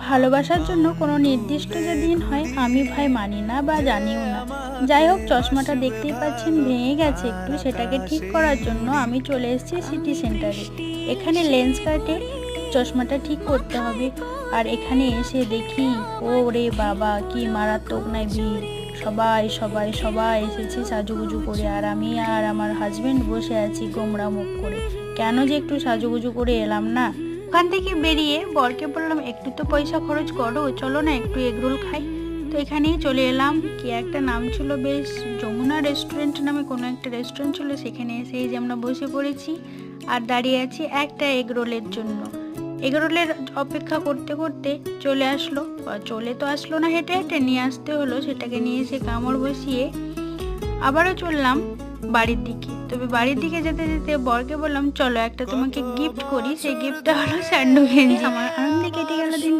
ভালোবাসার জন্য কোনো নির্দিষ্ট যে দিন হয় আমি ভাই মানি না বা জানিও না। যাই হোক, চশমাটা দেখতেই পাচ্ছেন ভেঙে গেছে একটু, সেটাকে ঠিক করার জন্য আমি চলে এসেছি সিটি সেন্টারে। এখানে লেন্স কাটে চশমাটা ঠিক করতে হবে। আর এখানে এসে দেখি ওরে বাবা, কি মারাত্মক নাই ভিড়! সবাই সবাই সবাই এসেছে সাজুগুজু করে, আর আমি আর আমার হাজবেন্ড বসে আছি গোমড়া মুখ করে। কেন যে একটু সাজুগুজু করে এলাম না। ওখান থেকে বেরিয়ে বরকে বললাম, একটু তো পয়সা খরচ করো, চলো না একটু এগরোল খাই। তো এখানেই চলে এলাম, কি একটা নাম ছিল বেশ, যমুনা রেস্টুরেন্ট নামে কোনো একটা রেস্টুরেন্ট ছিল। সেখানে এসে এই যে আমরা বসে পড়েছি আর দাঁড়িয়ে আছি একটা এগরোলের জন্য। এগরোলের অপেক্ষা করতে করতে চলে আসলো, চলে তো আসলো না, হেঁটে হেঁটে নিয়ে আসতে হলো। সেটাকে নিয়ে এসে কামড় বসিয়ে আবারও চললাম বাড়ির দিকে। তবে বাড়ির দিকে যেতে যেতে বরকে বললাম, চলো একটা তোমাকে গিফট করি। সেই গিফটটা হলো স্যান্ডো গেঞ্জি। আমার আনন্দে কেটে গেল দিন।